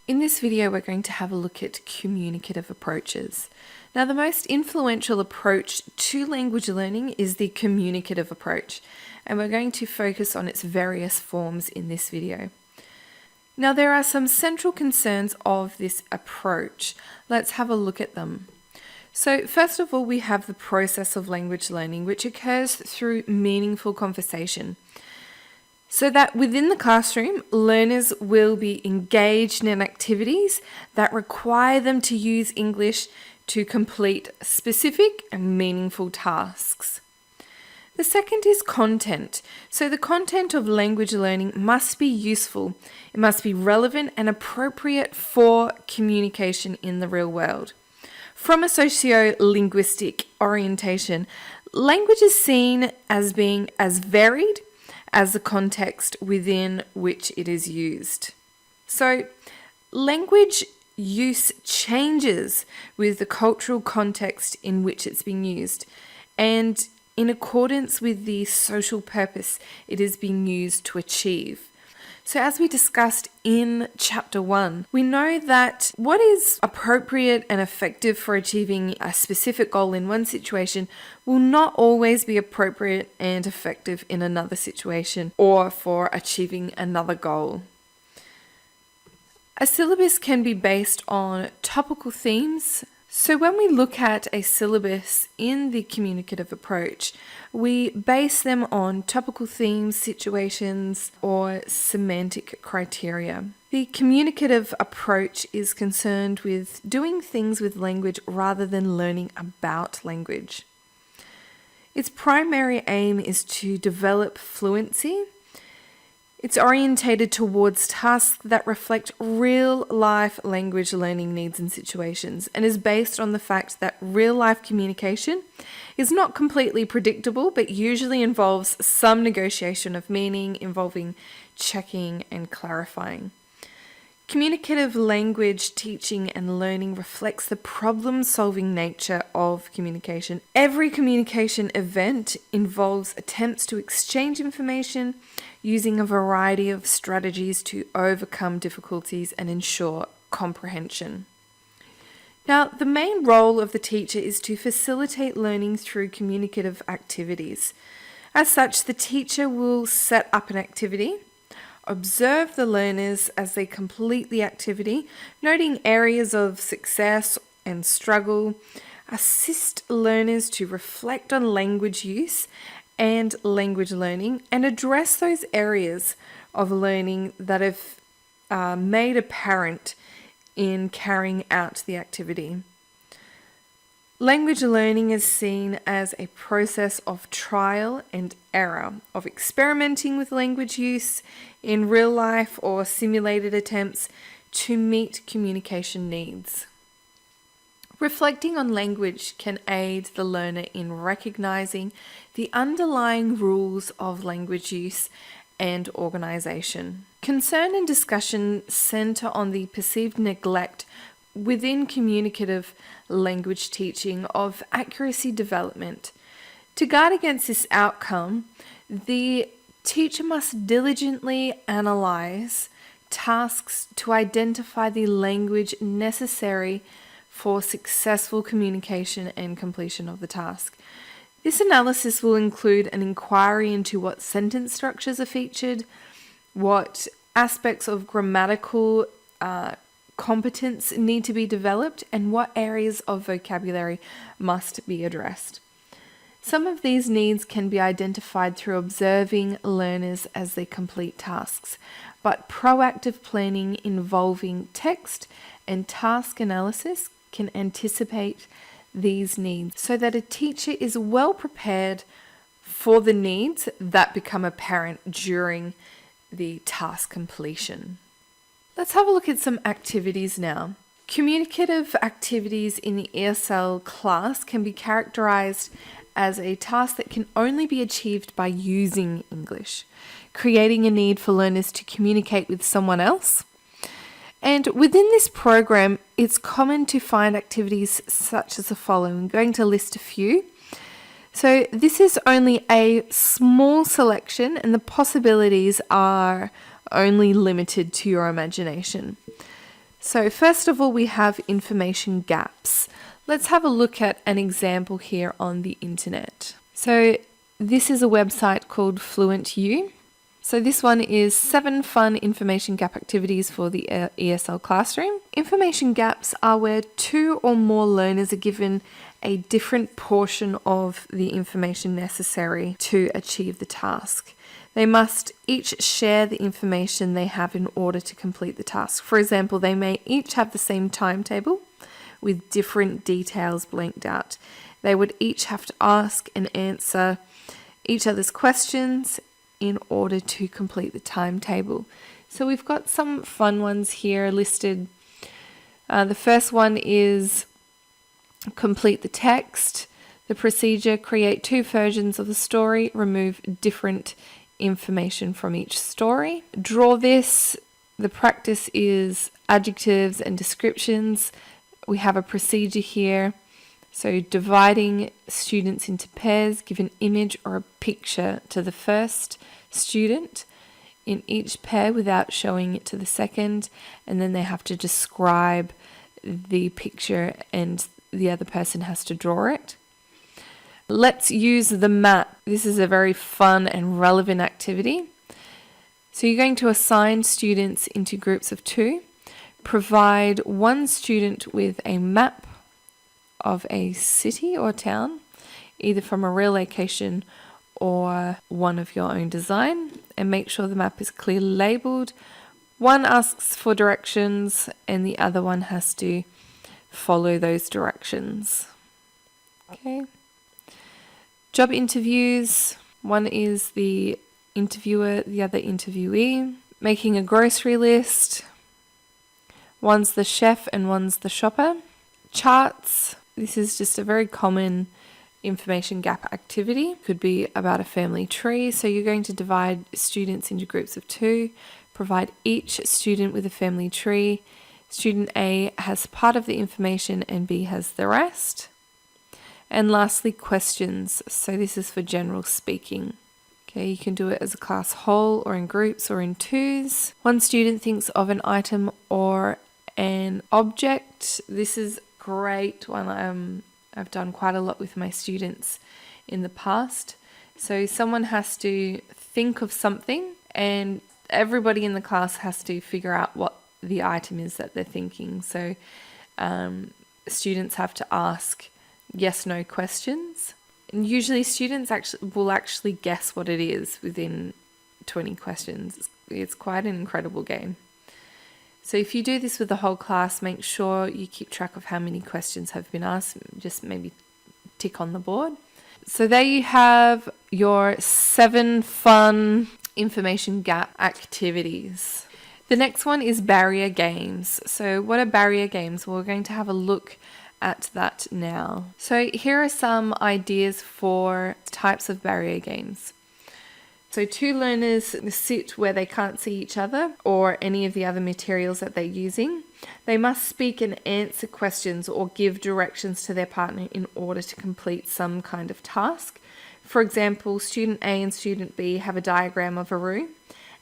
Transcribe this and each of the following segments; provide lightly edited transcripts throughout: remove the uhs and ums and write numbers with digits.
In this video, we're going to have a look at communicative approaches. Now, the most influential approach to language learning is the communicative approach, and we're going to focus on its various forms in this video. Now, there are some central concerns of this approach. Let's have a look at them. So, first of all, we have the process of language learning, which occurs through meaningful conversation. So that within the classroom, learners will be engaged in activities that require them to use English to complete specific and meaningful tasks. The second is content. So the content of language learning must be useful. It must be relevant and appropriate for communication in the real world. From a socio-linguistic orientation, language is seen as being as varied as the context within which it is used. So, language use changes with the cultural context in which it's being used, and in accordance with the social purpose it is being used to achieve. So as we discussed in chapter 1, we know that what is appropriate and effective for achieving a specific goal in one situation will not always be appropriate and effective in another situation or for achieving another goal. A syllabus can be based on topical themes. So when we look at a syllabus in the communicative approach, we base them on topical themes, situations, or semantic criteria. The communicative approach is concerned with doing things with language rather than learning about language. Its primary aim is to develop fluency. It's orientated towards tasks that reflect real-life language learning needs and situations, and is based on the fact that real-life communication is not completely predictable, but usually involves some negotiation of meaning, involving checking and clarifying. Communicative language teaching and learning reflects the problem-solving nature of communication. Every communication event involves attempts to exchange information using a variety of strategies to overcome difficulties and ensure comprehension. Now, the main role of the teacher is to facilitate learning through communicative activities. As such, the teacher will set up an activity, observe the learners as they complete the activity, noting areas of success and struggle, assist learners to reflect on language use and language learning, and address those areas of learning that have made apparent in carrying out the activity. Language learning is seen as a process of trial and error, of experimenting with language use in real life or simulated attempts to meet communication needs. Reflecting on language can aid the learner in recognizing the underlying rules of language use and organization. Concern and discussion center on the perceived neglect within communicative language teaching of accuracy development. To guard against this outcome, the teacher must diligently analyze tasks to identify the language necessary for successful communication and completion of the task. This analysis will include an inquiry into what sentence structures are featured, what aspects of grammatical competence need to be developed, and what areas of vocabulary must be addressed. Some of these needs can be identified through observing learners as they complete tasks, but proactive planning involving text and task analysis can anticipate these needs so that a teacher is well prepared for the needs that become apparent during the task completion. Let's have a look at some activities now. Communicative activities in the ESL class can be characterized as a task that can only be achieved by using English, creating a need for learners to communicate with someone else. And within this program, it's common to find activities such as the following. I'm going to list a few. So this is only a small selection, and the possibilities are only limited to your imagination. So first of all, we have information gaps. Let's have a look at an example here on the internet. So this is a website called FluentU. So this one is 7 fun information gap activities for the ESL classroom. Information gaps are where 2 or more learners are given a different portion of the information necessary to achieve the task. They must each share the information they have in order to complete the task. For example, they may each have the same timetable with different details blanked out. They would each have to ask and answer each other's questions in order to complete the timetable. So we've got some fun ones here listed. The first one is complete the text. The procedure: create 2 versions of the story, remove different information from each story. Draw this. The practice is adjectives and descriptions. We have a procedure here. So dividing students into pairs, give an image or a picture to the first student in each pair without showing it to the second, and then they have to describe the picture and the other person has to draw it. Let's use the map. This is a very fun and relevant activity. So you're going to assign students into groups of 2, provide one student with a map of a city or town, either from a real location or one of your own design, and make sure the map is clearly labelled. One asks for directions and the other one has to follow those directions. Okay. Job interviews. One is the interviewer, the other interviewee. Making a grocery list. One's the chef and one's the shopper. Charts. This is just a very common information gap activity. Could be about a family tree. So you're going to divide students into groups of 2, provide each student with a family tree. Student A has part of the information and B has the rest. And lastly, questions. So this is for general speaking. Okay, you can do it as a class whole or in groups or in 2s. One student thinks of an item or an object. This is great one. I've done quite a lot with my students in the past. So someone has to think of something and everybody in the class has to figure out what the item is that they're thinking. So students have to ask yes/no questions. And usually students will actually guess what it is within 20 questions. It's quite an incredible game. So if you do this with the whole class, make sure you keep track of how many questions have been asked. Just maybe tick on the board. So there you have your 7 fun information gap activities. The next one is barrier games. So what are barrier games? Well, we're going to have a look at that now. So here are some ideas for types of barrier games. So 2 learners sit where they can't see each other or any of the other materials that they're using. They must speak and answer questions or give directions to their partner in order to complete some kind of task. For example, student A and student B have a diagram of a room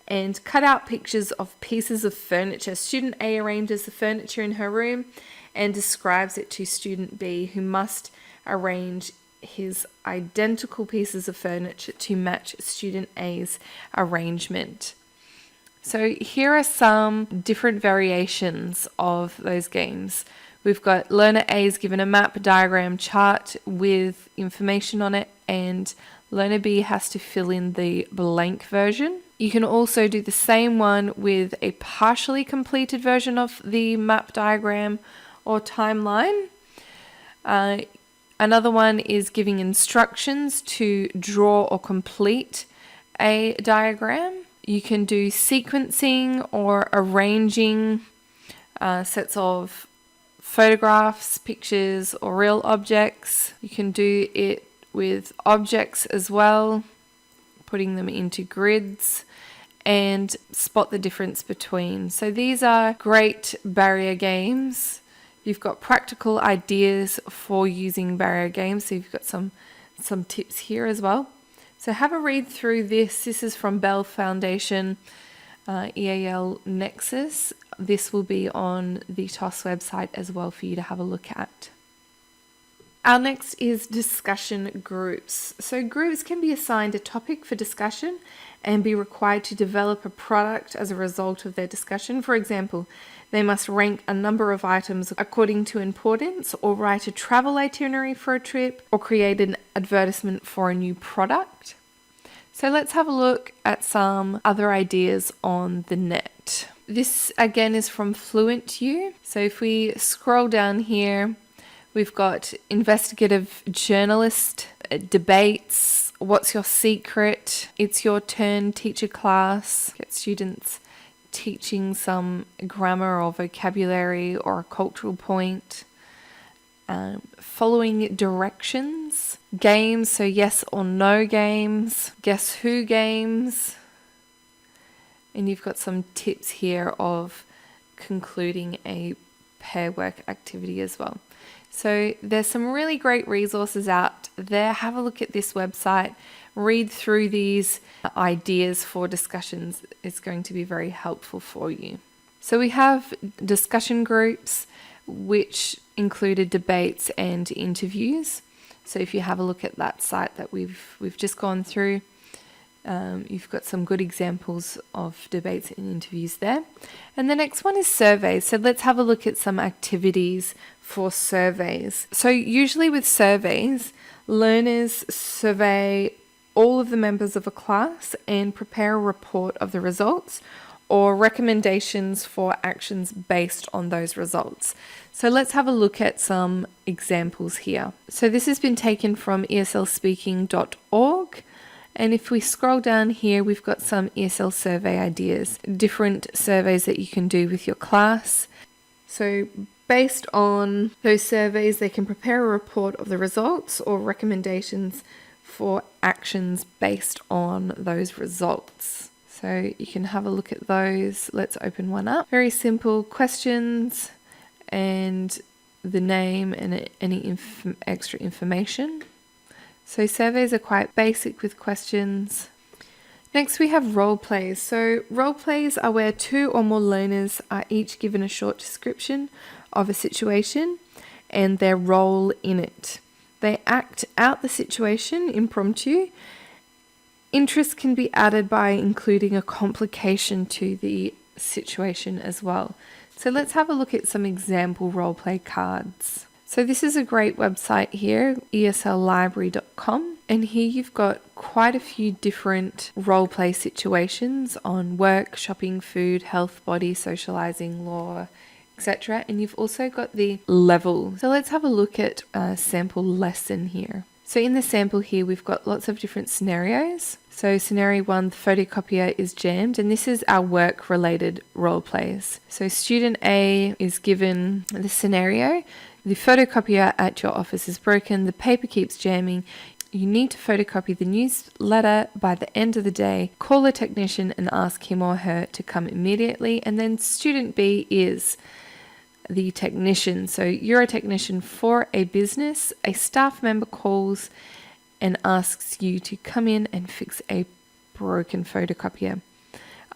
and cut out pictures of pieces of furniture. Student A arranges the furniture in her room and describes it to student B, who must arrange his identical pieces of furniture to match student A's arrangement. So here are some different variations of those games. We've got learner A is given a map, diagram, chart with information on it, and learner B has to fill in the blank version. You can also do the same one with a partially completed version of the map, diagram, or timeline. Another one is giving instructions to draw or complete a diagram. You can do sequencing or arranging sets of photographs, pictures, or real objects. You can do it with objects as well, putting them into grids, and spot the difference between. So these are great barrier games. You've got practical ideas for using barrier games, so you've got some tips here as well. So have a read through this. This is from Bell Foundation. EAL Nexus. This will be on the TOS website as well for you to have a look at. Our next is discussion groups. So groups can be assigned a topic for discussion and be required to develop a product as a result of their discussion. For example, they must rank a number of items according to importance, or write a travel itinerary for a trip, or create an advertisement for a new product. So let's have a look at some other ideas on the net. This again is from FluentU. So if we scroll down here, we've got investigative journalist, debates, what's your secret, it's your turn, teach a class, get students teaching some grammar or vocabulary or a cultural point, following directions, games, so yes or no games, guess who games, and you've got some tips here of concluding a pair work activity as well. So there's some really great resources out there. Have a look at this website, read through these ideas for discussions. It's going to be very helpful for you. So we have discussion groups, which included debates and interviews. So if you have a look at that site that we've just gone through, you've got some good examples of debates and interviews there. And the next one is surveys. So let's have a look at some activities for surveys. So usually with surveys, learners survey all of the members of a class and prepare a report of the results or recommendations for actions based on those results. So let's have a look at some examples here. So this has been taken from eslspeaking.org. And if we scroll down here, we've got some ESL survey ideas, different surveys that you can do with your class. So based on those surveys, they can prepare a report of the results or recommendations for actions based on those results. So you can have a look at those. Let's open one up. Very simple questions and the name and any extra information. So surveys are quite basic with questions. Next we have role plays. So role plays are where two or more learners are each given a short description of a situation and their role in it. They act out the situation impromptu. Interest can be added by including a complication to the situation as well. So let's have a look at some example role play cards. So this is a great website here, esllibrary.com, and here you've got quite a few different role play situations on work, shopping, food, health, body, socializing, law, etc. And you've also got the level. So let's have a look at a sample lesson here. So in the sample here, we've got lots of different scenarios. So scenario 1, the photocopier is jammed, and this is our work-related role plays. So student A is given the scenario. The photocopier at your office is broken, the paper keeps jamming, you need to photocopy the newsletter by the end of the day, call a technician and ask him or her to come immediately, and then student B is the technician. So you're a technician for a business, a staff member calls and asks you to come in and fix a broken photocopier.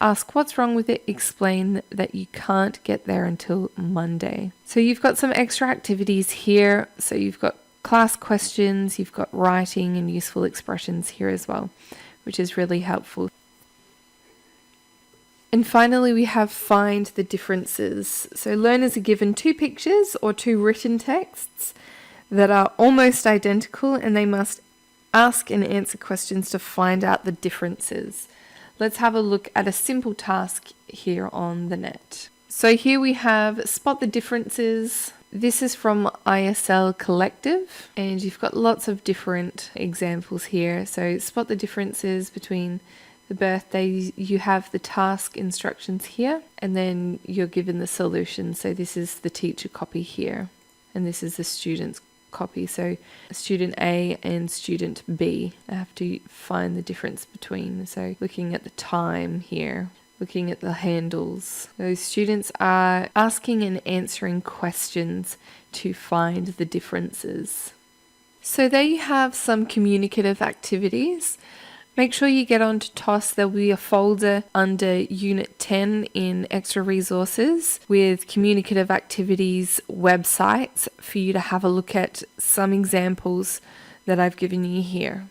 Ask what's wrong with it, explain that you can't get there until Monday. So you've got some extra activities here. So you've got class questions, you've got writing and useful expressions here as well, which is really helpful. And finally, we have find the differences. So learners are given two pictures or two written texts that are almost identical, and they must ask and answer questions to find out the differences. Let's have a look at a simple task here on the net. So here we have spot the differences. This is from ISL Collective, and you've got lots of different examples here. So spot the differences between the birthdays. You have the task instructions here, and then you're given the solution. So this is the teacher copy here, and this is the student's copy. So student A and student B, I have to find the difference between. So looking at the time here, looking at the handles. Those students are asking and answering questions to find the differences. So there you have some communicative activities. Make sure you get onto TOS. There will be a folder under Unit 10 in Extra Resources with communicative activities websites for you to have a look at some examples that I've given you here.